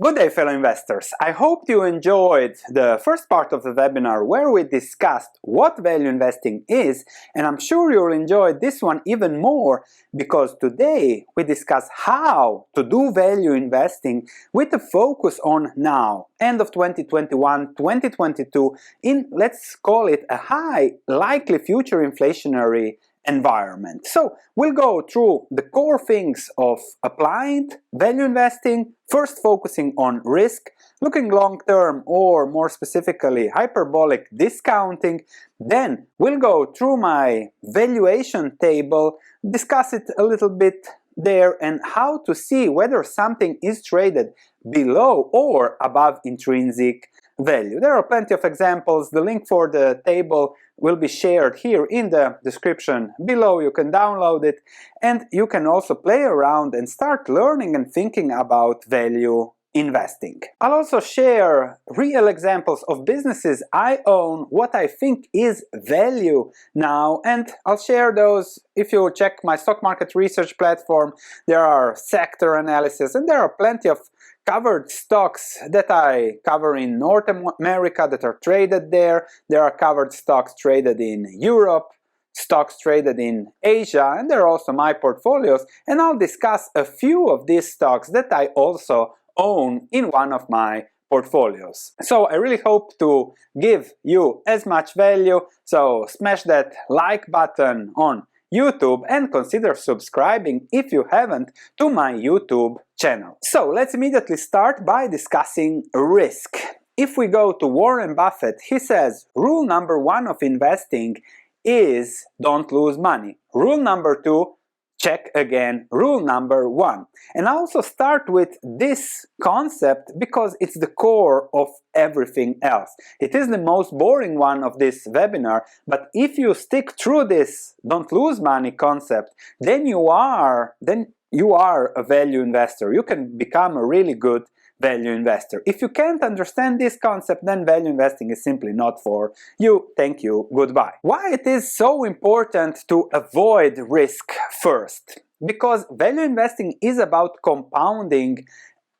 Good day, fellow investors. I hope you enjoyed the first part of the webinar where we discussed what value investing is, and I'm sure you'll enjoy this one even more because today we discuss how to do value investing with a focus on now, end of 2021, 2022, in, let's call it, a high likely future inflationary environment. So we'll go through the core things of applied value investing, first focusing on risk, looking long term, or more specifically hyperbolic discounting. Then we'll go through my valuation table, discuss it a little bit there, and how to see whether something is traded below or above intrinsic value. There are plenty of examples. The link for the table will be shared here in the description below. You can download it, and you can also play around and start learning and thinking about value investing. I'll also share real examples of businesses I own, what I think is value now, and I'll share those. If you check my stock market research platform, there are sector analysis, and there are plenty of covered stocks that I cover in North America that are traded there. There are covered stocks traded in Europe, stocks traded in Asia, and there are also my portfolios, and I'll discuss a few of these stocks that I also own in one of my portfolios. So I really hope to give you as much value, so smash that like button on YouTube and consider subscribing if you haven't to my YouTube channel. So let's immediately start by discussing risk. If we go to Warren Buffett, he says rule number one of investing is don't lose money. Rule number two, check again, rule number one. And I also start with this concept because it's the core of everything else. It is the most boring one of this webinar, but if you stick through this don't lose money concept, then you are a value investor. You can become a really good value investor. If you can't understand this concept, then value investing is simply not for you. Thank you, goodbye. Why it is so important to avoid risk first? Because value investing is about compounding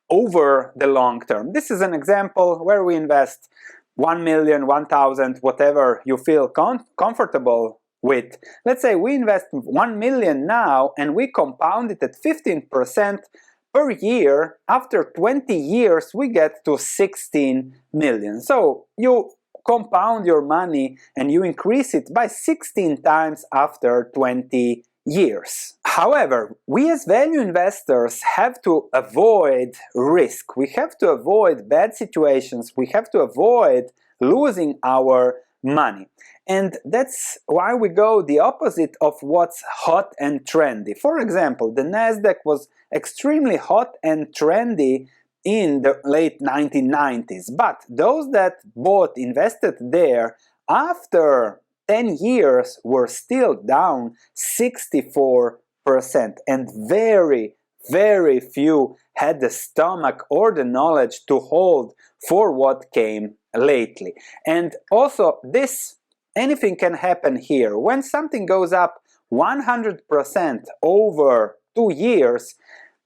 over the long term. This is an example where we invest 1 million, 1,000, whatever you feel comfortable with. Let's say we invest 1 million now and we compound it at 15% per year. After 20 years we get to 16 million. So you compound your money and you increase it by 16 times after 20 years. However, we as value investors have to avoid risk. We have to avoid bad situations. We have to avoid losing our money. And that's why we go the opposite of what's hot and trendy. For example, the Nasdaq was extremely hot and trendy in the late 1990s, but those that invested there after 10 years were still down 64%, and very few had the stomach or the knowledge to hold for what came lately. And also anything can happen here. When something goes up 100% over 2 years,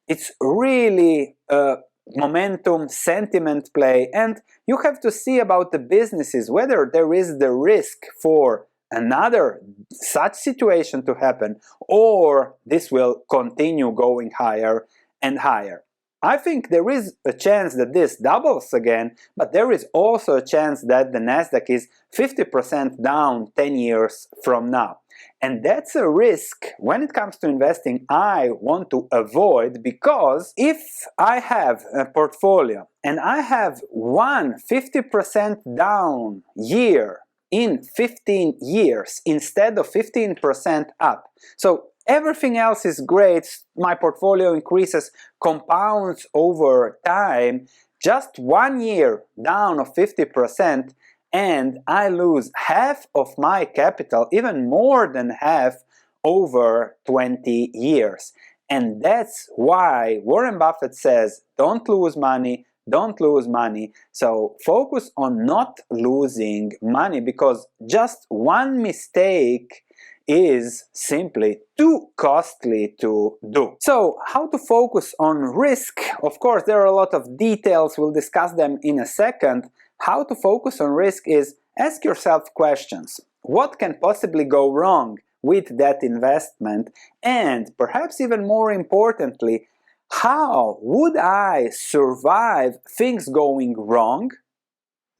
it's really a momentum, sentiment play, and you have to see about the businesses whether there is the risk for another such situation to happen, or this will continue going higher and higher. I think there is a chance that this doubles again, but there is also a chance that the Nasdaq is 50% down 10 years from now. And that's a risk when it comes to investing I want to avoid, because if I have a portfolio and I have 50% down year in 15 years instead of 15% up, so everything else is great, my portfolio increases, compounds over time, just 1 year down of 50%, and I lose half of my capital, even more than half, over 20 years. And that's why Warren Buffett says, don't lose money, don't lose money. So focus on not losing money, because just one mistake is simply too costly to do. So how to focus on risk? Of course, there are a lot of details, we'll discuss them in a second. How to focus on risk is ask yourself questions. What can possibly go wrong with that investment? And perhaps even more importantly, how would I survive things going wrong?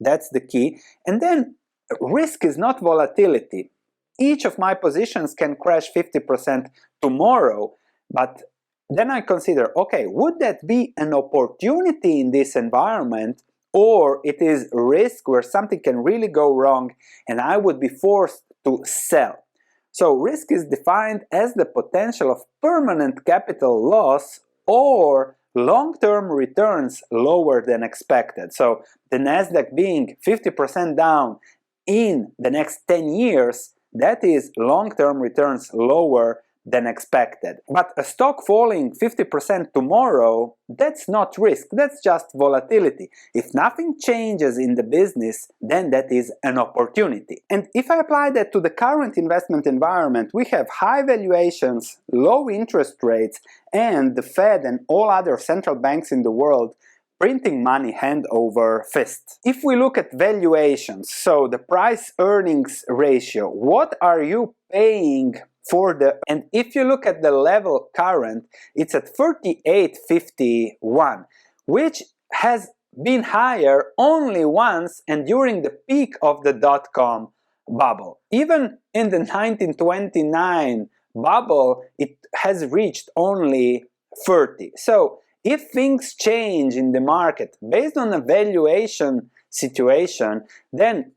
That's the key. And then risk is not volatility. Each of my positions can crash 50% tomorrow, but then I consider, okay, would that be an opportunity in this environment, or it is risk where something can really go wrong and I would be forced to sell? So risk is defined as the potential of permanent capital loss or long-term returns lower than expected. So the Nasdaq being 50% down in the next 10 years, that is long-term returns lower than expected. But a stock falling 50% tomorrow, that's not risk, that's just volatility. If nothing changes in the business, then that is an opportunity. And if I apply that to the current investment environment, we have high valuations, low interest rates, and the Fed and all other central banks in the world printing money hand over fist. If we look at valuations, so the price-earnings ratio, what are you paying for the, and if you look at the level current, it's at 38.51, which has been higher only once and during the peak of the dot-com bubble. Even in the 1929 bubble, it has reached only 30. So if things change in the market based on a valuation situation, then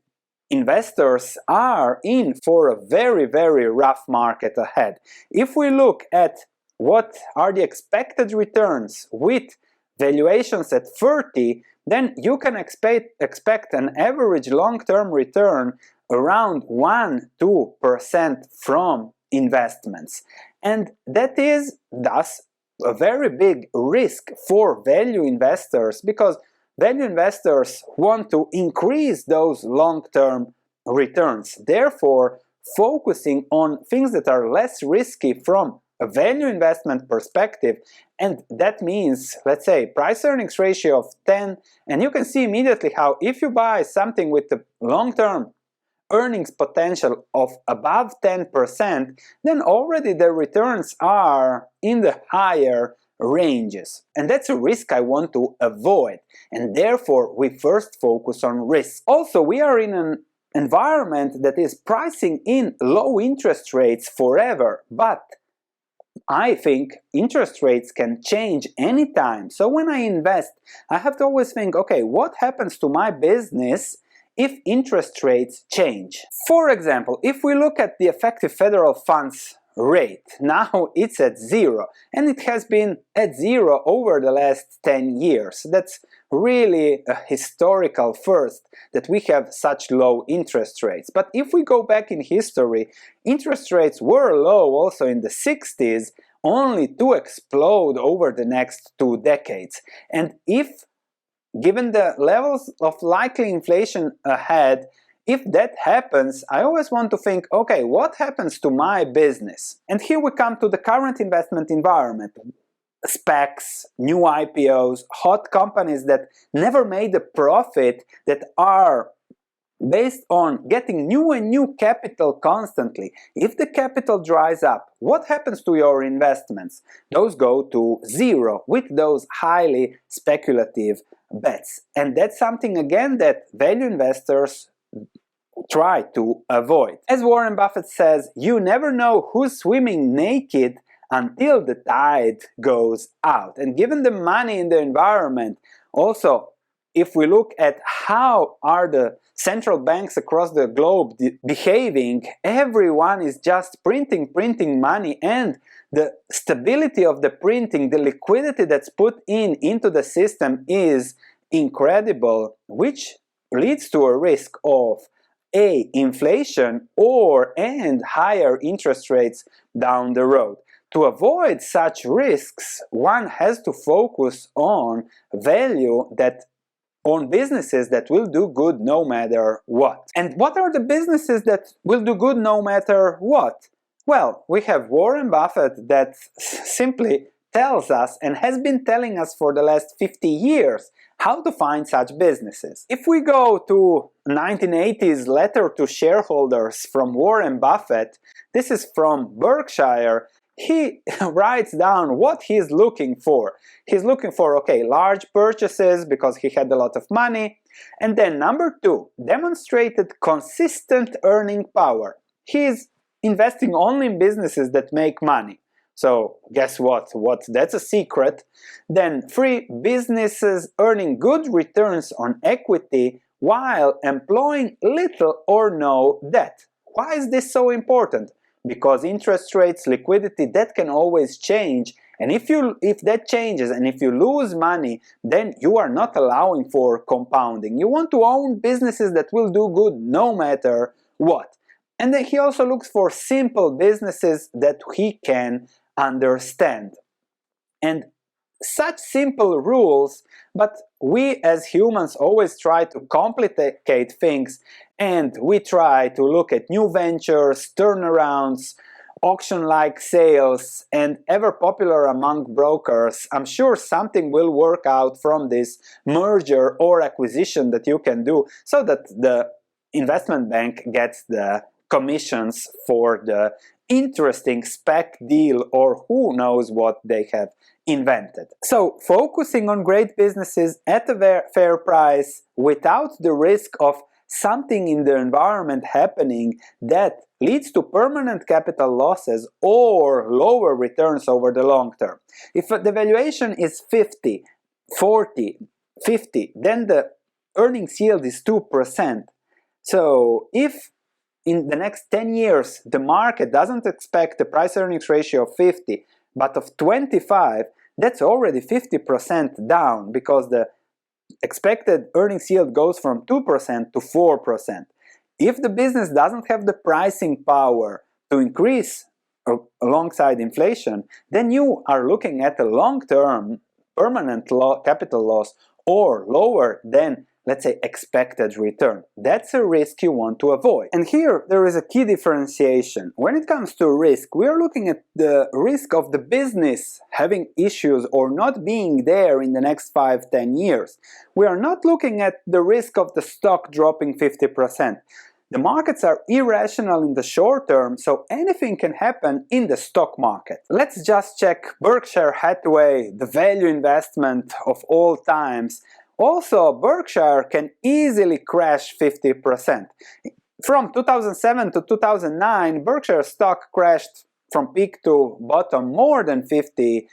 investors are in for a very, very rough market ahead. If we look at what are the expected returns with valuations at 30, then you can expect an average long-term return around 1–2% from investments. And that is thus a very big risk for value investors, because value investors want to increase those long-term returns. Therefore, focusing on things that are less risky from a value investment perspective, and that means, let's say, price-earnings ratio of 10, and you can see immediately how if you buy something with the long-term earnings potential of above 10%, then already the returns are in the higher ranges. And that's a risk I want to avoid. And therefore, we first focus on risk. Also, we are in an environment that is pricing in low interest rates forever, but I think interest rates can change anytime. So when I invest, I have to always think, okay, what happens to my business if interest rates change? For example, if we look at the effective federal funds rate, now it's at 0, and it has been at 0 over the last 10 years. That's really a historical first that we have such low interest rates. But if we go back in history, interest rates were low also in the 60s, only to explode over the next 2 decades. And if given the levels of likely inflation ahead, if that happens, I always want to think, okay, what happens to my business? And here we come to the current investment environment. SPACs, new IPOs, hot companies that never made a profit, that are based on getting new and new capital constantly. If the capital dries up, what happens to your investments? Those go to 0 with those highly speculative bets. And that's something, again, that value investors try to avoid. As Warren Buffett says, you never know who's swimming naked until the tide goes out. And given the money in the environment, also, if we look at how are the central banks across the globe behaving, everyone is just printing money, and the stability of the printing, the liquidity that's put into the system is incredible, which leads to a risk of inflation and higher interest rates down the road. To avoid such risks, one has to focus on on businesses that will do good no matter what. And what are the businesses that will do good no matter what? Well, we have Warren Buffett that simply tells us and has been telling us for the last 50 years how to find such businesses. If we go to 1980s letter to shareholders from Warren Buffett, this is from Berkshire, he writes down what he's looking for. He's looking for, okay, large purchases because he had a lot of money. And then number 2, demonstrated consistent earning power. He's investing only in businesses that make money. So guess what? That's a secret. Then 3, businesses earning good returns on equity while employing little or no debt. Why is this so important? Because interest rates, liquidity, that can always change. And if that changes and if you lose money, then you are not allowing for compounding. You want to own businesses that will do good no matter what. And then he also looks for simple businesses that he can understand. And such simple rules, but we as humans always try to complicate things, and we try to look at new ventures, turnarounds, auction-like sales, and ever popular among brokers. I'm sure something will work out from this merger or acquisition that you can do so that the investment bank gets the commissions for the interesting spec deal or who knows what they have invented. So focusing on great businesses at a fair price without the risk of something in the environment happening that leads to permanent capital losses or lower returns over the long term. If the valuation is 50, 40, 50, then the earnings yield is 2%. So if in the next 10 years the market doesn't expect a price-earnings ratio of 50 but of 25, that's already 50% down because the expected earnings yield goes from 2% to 4%. If the business doesn't have the pricing power to increase alongside inflation, then you are looking at a long-term permanent capital loss or lower than, let's say, expected return. That's a risk you want to avoid. And here there is a key differentiation. When it comes to risk, we are looking at the risk of the business having issues or not being there in the next 5-10 years. We are not looking at the risk of the stock dropping 50%. The markets are irrational in the short term, so anything can happen in the stock market. Let's just check Berkshire Hathaway, the value investment of all times. Also, Berkshire can easily crash 50%. From 2007 to 2009, Berkshire stock crashed from peak to bottom more than 50%,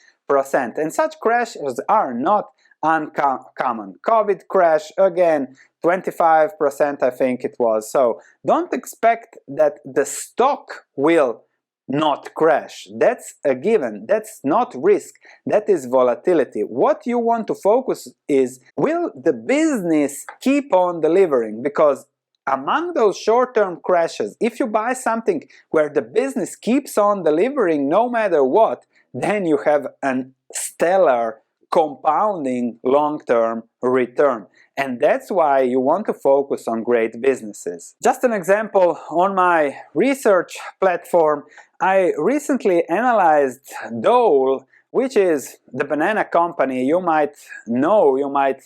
and such crashes are not uncommon. COVID crash, again, 25% I think it was. So don't expect that the stock will not crash. That's a given. That's not risk. That is volatility. What you want to focus is, will the business keep on delivering? Because among those short-term crashes, if you buy something where the business keeps on delivering no matter what, then you have a stellar compounding long-term return. And that's why you want to focus on great businesses. Just an example, on my research platform, I recently analyzed Dole, which is the banana company. You might know, you might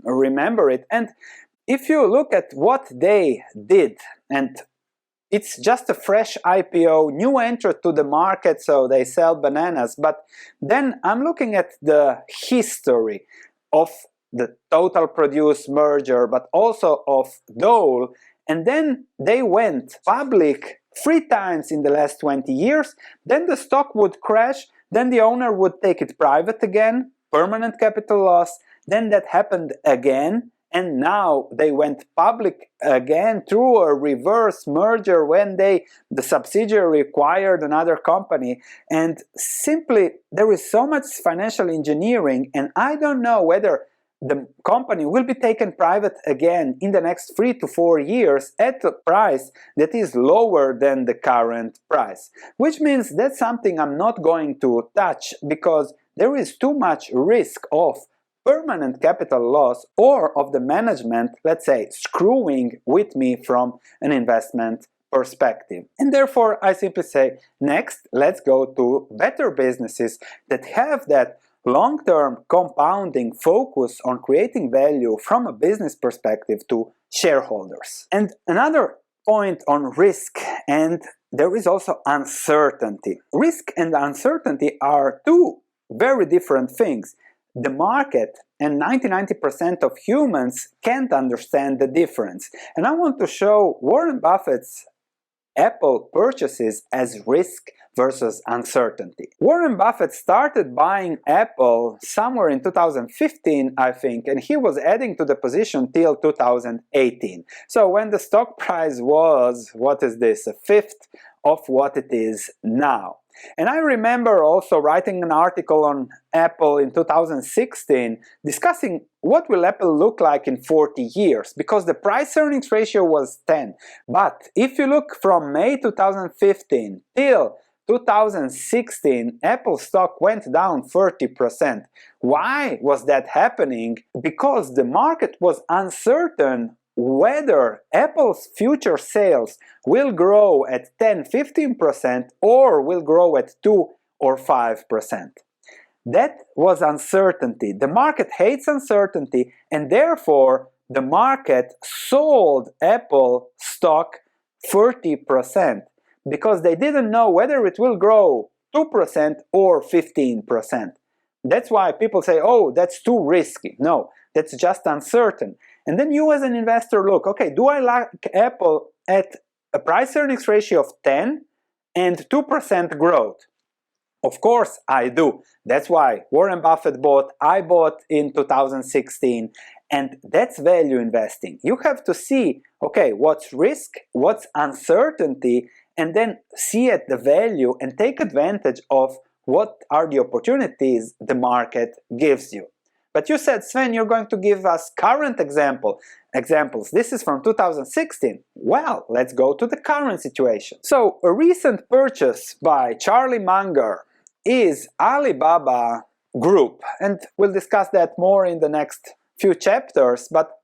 remember it. And if you look at what they did, and it's just a fresh IPO, new entry to the market, so they sell bananas. But then I'm looking at the history of the Total Produce merger, but also of Dole, and then they went public 3 times in the last 20 years, then the stock would crash, then the owner would take it private again, permanent capital loss, then that happened again, and now they went public again through a reverse merger when the subsidiary acquired another company. And simply there is so much financial engineering, and I don't know whether the company will be taken private again in the next 3 to 4 years at a price that is lower than the current price. Which means that's something I'm not going to touch because there is too much risk of permanent capital loss or of the management, let's say, screwing with me from an investment perspective. And therefore, I simply say, next, let's go to better businesses that have that long-term compounding focus on creating value from a business perspective to shareholders. And another point on risk, and there is also uncertainty. Risk and uncertainty are two very different things. The market and 90% of humans can't understand the difference. And I want to show Warren Buffett's Apple purchases as risk versus uncertainty. Warren Buffett started buying Apple somewhere in 2015, I think, and he was adding to the position till 2018. So when the stock price was, what is this, a fifth of what it is now. And I remember also writing an article on Apple in 2016 discussing what will Apple look like in 40 years, because the price-earnings ratio was 10. But if you look from May 2015 till 2016, Apple stock went down 30%. Why was that happening? Because the market was uncertain whether Apple's future sales will grow at 10-15% or will grow at 2 or 5%. That was uncertainty. The market hates uncertainty, and therefore the market sold Apple stock 30% because they didn't know whether it will grow 2% or 15%. That's why people say, oh, that's too risky. No, that's just uncertain. And then you as an investor look, okay, do I like Apple at a price-earnings ratio of 10 and 2% growth? Of course I do. That's why Warren Buffett bought, I bought in 2016, and that's value investing. You have to see, okay, what's risk, what's uncertainty, and then see at the value and take advantage of what are the opportunities the market gives you. But you said, Sven, you're going to give us current examples. This is from 2016. Well, let's go to the current situation. So, a recent purchase by Charlie Munger is Alibaba Group, and we'll discuss that more in the next few chapters, but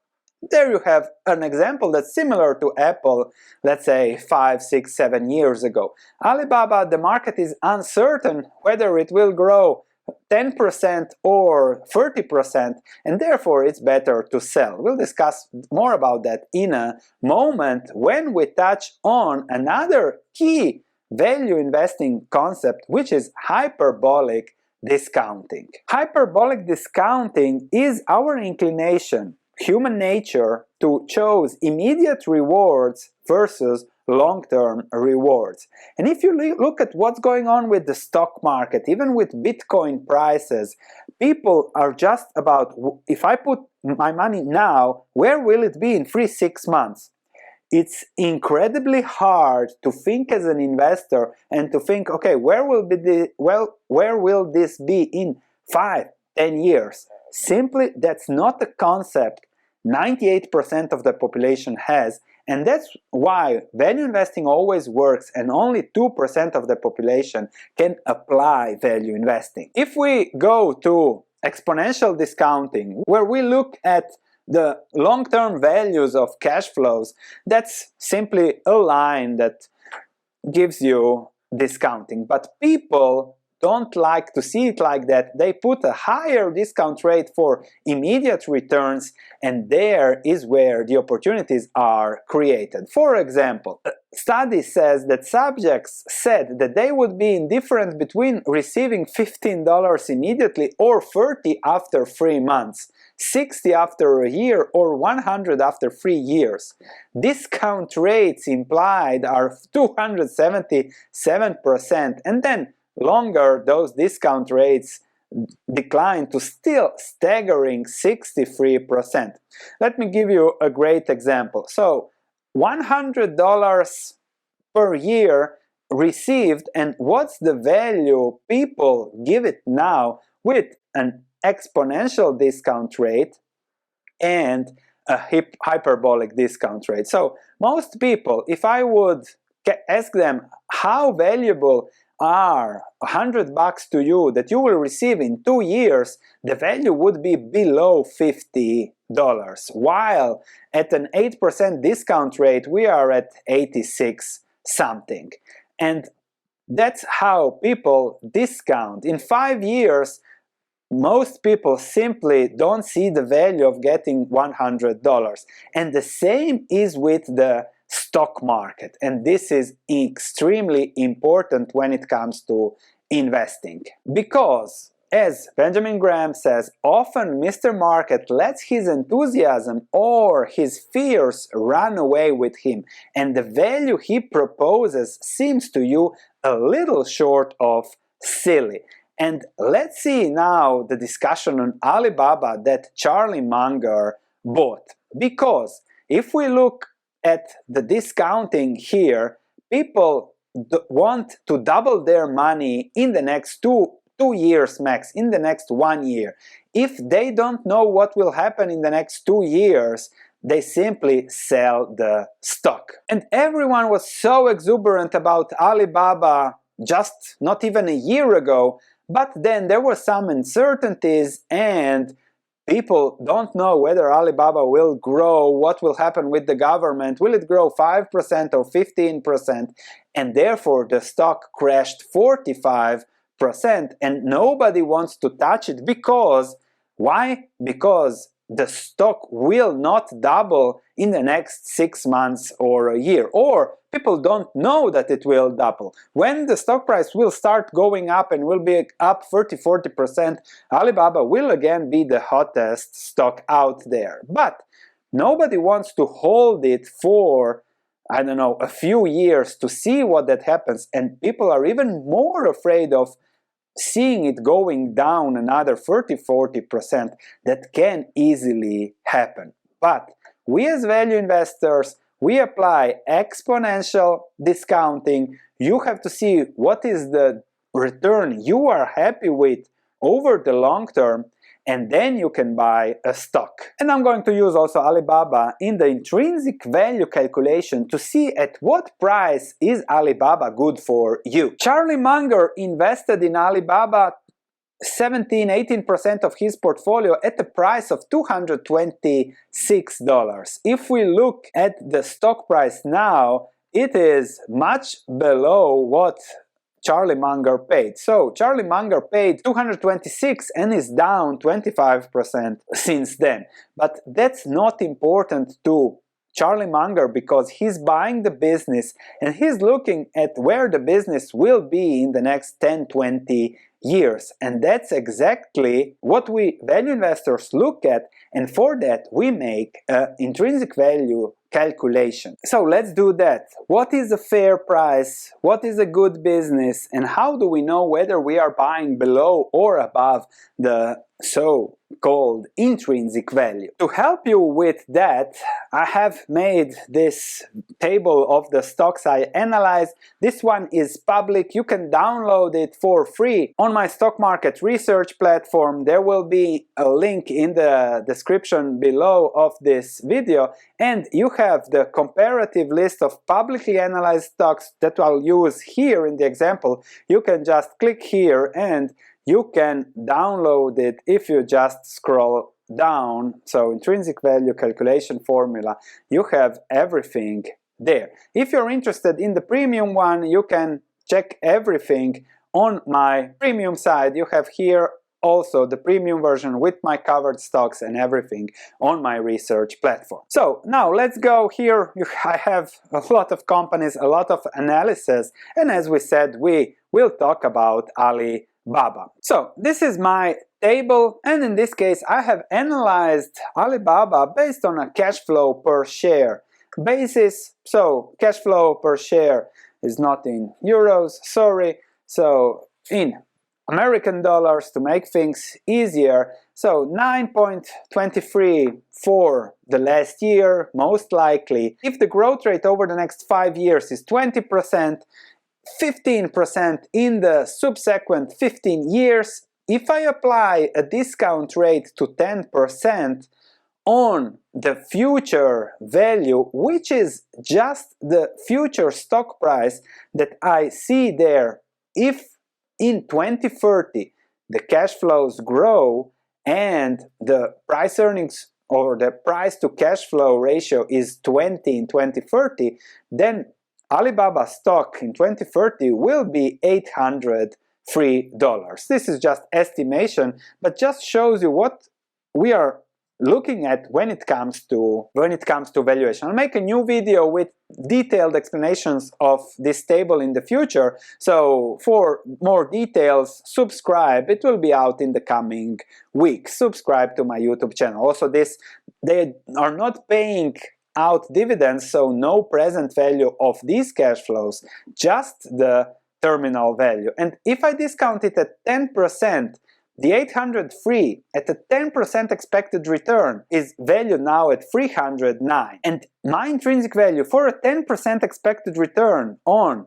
there you have an example that's similar to Apple, let's say 5, 6, 7 years ago. Alibaba, the market is uncertain whether it will grow 10% or 30%, and therefore it's better to sell. We'll discuss more about that in a moment when we touch on another key value investing concept, which is hyperbolic discounting. Hyperbolic discounting is our inclination, human nature, to choose immediate rewards versus long-term rewards. And if you look at what's going on with the stock market, even with Bitcoin prices, people are just about, if I put my money now, where will it be in 3-6 months? It's incredibly hard to think as an investor and to think, okay, where will this be in 5-10 years? Simply, that's not a concept 98% of the population has, and that's why value investing always works and only 2% of the population can apply value investing. If we go to exponential discounting, where we look at the long-term values of cash flows, that's simply a line that gives you discounting. But people don't like to see it like that. They put a higher discount rate for immediate returns, and there is where the opportunities are created. For example, a study says that subjects said that they would be indifferent between receiving $15 immediately or $30 after 3 months, $60 after a year, or $100 after 3 years. Discount rates implied are 277%, and then longer, those discount rates decline to still staggering 63%. Let me give you a great example. So, $100 per year received, and what's the value people give it now with an exponential discount rate and a hyperbolic discount rate? So, most people, if I would ask them how valuable are $100 to you that you will receive in 2 years, the value would be below $50, while at an 8% discount rate we are at 86 something. And that's how people discount. In 5 years, most people simply don't see the value of getting $100. And the same is with the stock market. And this is extremely important when it comes to investing. Because, as Benjamin Graham says, often Mr. Market lets his enthusiasm or his fears run away with him, and the value he proposes seems to you a little short of silly. And let's see now the discussion on Alibaba that Charlie Munger bought. Because if we look at the discounting here, people want to double their money in the next two years max, in the next 1 year. If they don't know what will happen in the next 2 years, they simply sell the stock. And everyone was so exuberant about Alibaba just not even a year ago, but then there were some uncertainties and people don't know whether Alibaba will grow, what will happen with the government, will it grow 5% or 15%, and therefore the stock crashed 45%, and nobody wants to touch it because, why? Because the stock will not double in the next 6 months or a year, or people don't know that it will double. When the stock price will start going up and will be up 30-40%, Alibaba will again be the hottest stock out there. But nobody wants to hold it for, I don't know, a few years to see what that happens, and people are even more afraid of seeing it going down another 30-40%. That can easily happen. But we as value investors, we apply exponential discounting. You have to see what is the return you are happy with over the long term, and then you can buy a stock. And I'm going to use also Alibaba in the intrinsic value calculation to see at what price is Alibaba good for you. Charlie Munger invested in Alibaba 17-18% of his portfolio at the price of $226. If we look at the stock price now, it is much below what Charlie Munger paid. So Charlie Munger paid $226 and is down 25% since then. But that's not important to Charlie Munger because he's buying the business and he's looking at where the business will be in the next 10-20 years. And that's exactly what we value investors look at, and for that we make an intrinsic value calculation. So let's do that. What is a fair price? What is a good business? And how do we know whether we are buying below or above the so-called intrinsic value? To help you with that, I have made this table of the stocks I analyzed. This one is public. You can download it for free on my stock market research platform. There will be a link in the description below of this video, and you have the comparative list of publicly analyzed stocks that I'll use here in the example. You can just click here and you can download it if you just scroll down. So intrinsic value calculation formula, you have everything there. If you're interested in the premium one, you can check everything on my premium side. You have here also the premium version with my covered stocks and everything on my research platform. So now let's go here. I have a lot of companies, a lot of analysis, and as we said, we will talk about Alibaba. So this is my table, and in this case I have analyzed Alibaba based on a cash flow per share basis. So cash flow per share is not in euros, sorry, so in American dollars to make things easier. So 9.23 for the last year, most likely. If the growth rate over the next 5 years is 20%, 15% in the subsequent 15 years, if I apply a discount rate to 10% on the future value, which is just the future stock price that I see there if in 2030 the cash flows grow and the price earnings or the price to cash flow ratio is 20 in 2030, then Alibaba stock in 2030 will be $803. This is just estimation, but just shows you what we are looking at when it comes to valuation. I'll make a new video with detailed explanations of this table in the future, so for more details subscribe. It will be out in the coming weeks. Subscribe to my YouTube channel. Also, they are not paying out dividends, so no present value of these cash flows, just the terminal value. And if I discount it at 10%, the 803 at a 10% expected return is valued now at 309. And my intrinsic value for a 10% expected return on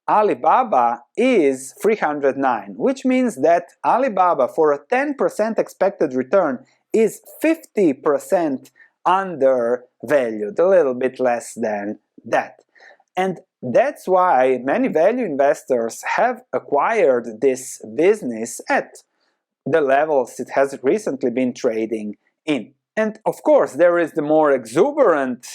Alibaba is 309, which means that Alibaba for a 10% expected return is 50% undervalued, a little bit less than that. And that's why many value investors have acquired this business at the levels it has recently been trading in. And of course, there is the more exuberant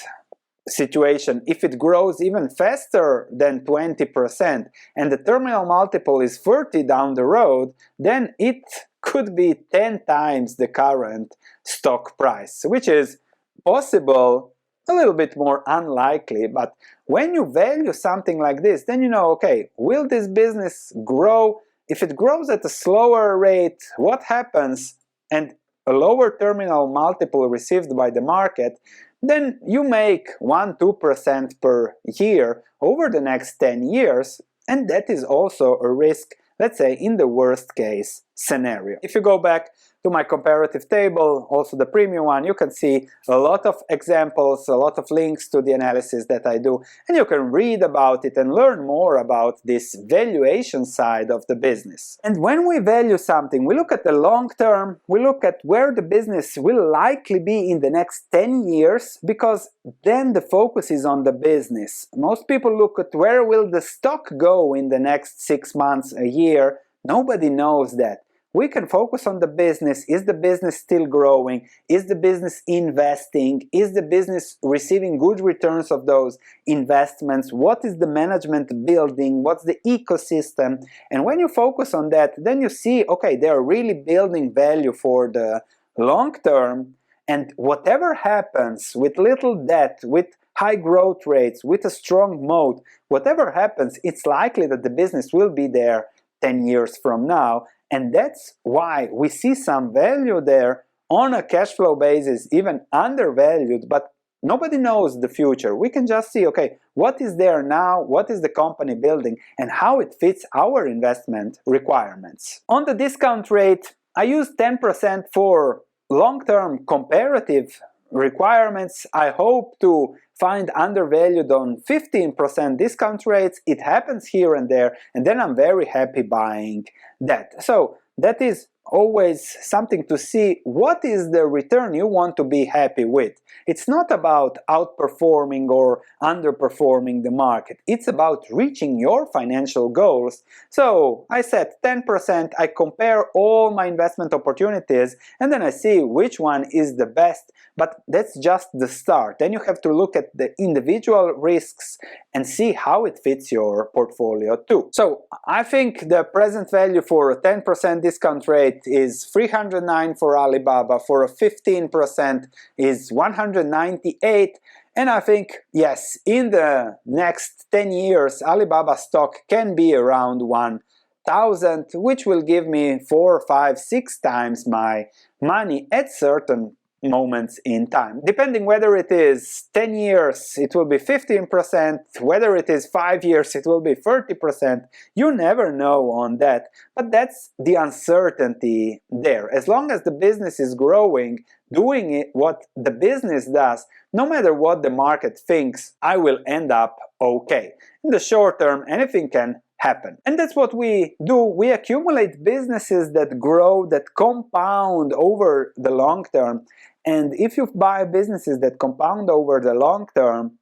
situation. If it grows even faster than 20% and the terminal multiple is 30 down the road, then it could be 10 times the current stock price, which is possible, a little bit more unlikely. But when you value something like this, then you know, okay, will this business grow? If it grows at a slower rate, what happens? And a lower terminal multiple received by the market, then you make 1–2% per year over the next 10 years, and that is also a risk, let's say, in the worst case scenario. If you go back to my comparative table, also the premium one, you can see a lot of examples, a lot of links to the analysis that I do, and you can read about it and learn more about this valuation side of the business. And when we value something, we look at the long term, we look at where the business will likely be in the next 10 years, because then the focus is on the business. Most people look at where will the stock go in the next 6 months, a year. Nobody knows that. We can focus on the business. Is the business still growing? Is the business investing? Is the business receiving good returns of those investments? What is the management building? What's the ecosystem? And when you focus on that, then you see, okay, they are really building value for the long term, and whatever happens with little debt, with high growth rates, with a strong moat, whatever happens, it's likely that the business will be there 10 years from now. And that's why we see some value there on a cash flow basis, even undervalued, but nobody knows the future. We can just see, okay, what is there now, what is the company building, and how it fits our investment requirements. On the discount rate, I use 10% for long-term comparative requirements. I hope to find undervalued on 15% discount rates. It happens here and there, and then I'm very happy buying that. So that is always something to see. What is the return you want to be happy with? It's not about outperforming or underperforming the market. It's about reaching your financial goals. So I set 10%, I compare all my investment opportunities, and then I see which one is the best. But that's just the start. Then you have to look at the individual risks and see how it fits your portfolio too. So I think the present value for a 10% discount rate is 309 for Alibaba, for a 15% is 198, and I think, yes, in the next 10 years Alibaba stock can be around 1,000, which will give me 4, 5, 6 times my money at certain moments in time. Depending whether it is 10 years, it will be 15%, whether it is 5 years, it will be 30%. You never know on that, but that's the uncertainty there. As long as the business is growing, doing it what the business does, no matter what the market thinks, I will end up okay. In the short term, anything can happen. And that's what we do. We accumulate businesses that grow, that compound over the long term. And if you buy businesses that compound over the long term,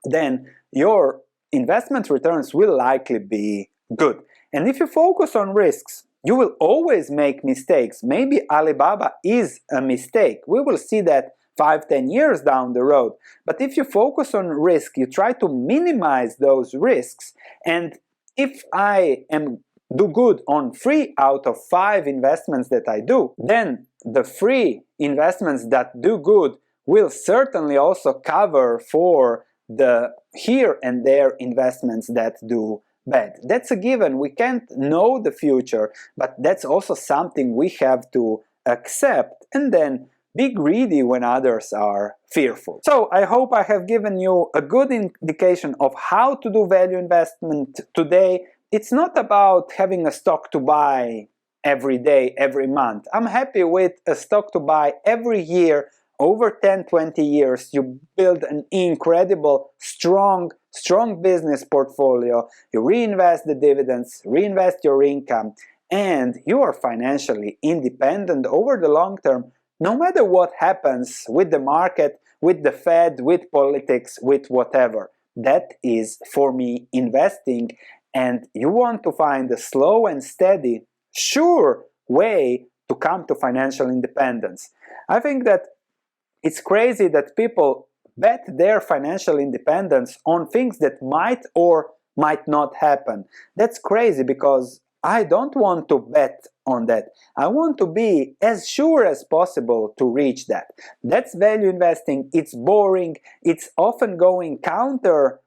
then your investment returns will likely be good. And if you focus on risks, you will always make mistakes. Maybe Alibaba is a mistake. We will see that 5-10 years down the road. But if you focus on risk, you try to minimize those risks. And if I do good on 3 out of 5 investments that I do, then the 3 investments that do good will certainly also cover for the here and there investments that do bad. That's a given. We can't know the future, but that's also something we have to accept and then be greedy when others are fearful. So I hope I have given you a good indication of how to do value investment today. It's not about having a stock to buy every day, every month. I'm happy with a stock to buy every year. Over 10-20 years, you build an incredible, strong business portfolio. You reinvest the dividends, reinvest your income, and you are financially independent over the long term, no matter what happens with the market, with the Fed, with politics, with whatever. That is, for me, investing. And you want to find a slow and steady, sure way to come to financial independence. I think that it's crazy that people bet their financial independence on things that might or might not happen. That's crazy, because I don't want to bet on that. I want to be as sure as possible to reach that. That's value investing. It's boring. It's often going counter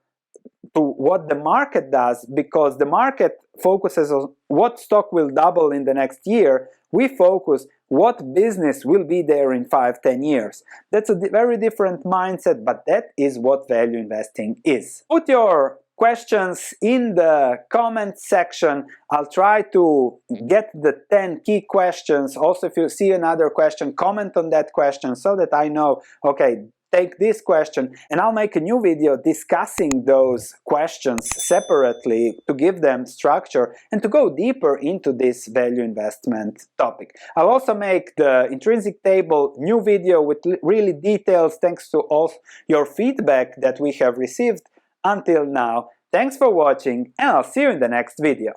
to what the market does, because the market focuses on what stock will double in the next year. We focus what business will be there in 5-10 years. That's a very different mindset, but that is what value investing is. Put your questions in the comment section. I'll try to get the 10 key questions. Also, if you see another question, comment on that question so that I know, okay, take this question, and I'll make a new video discussing those questions separately to give them structure and to go deeper into this value investment topic. I'll also make the intrinsic table new video with really details, thanks to all your feedback that we have received until now. Thanks for watching, and I'll see you in the next video.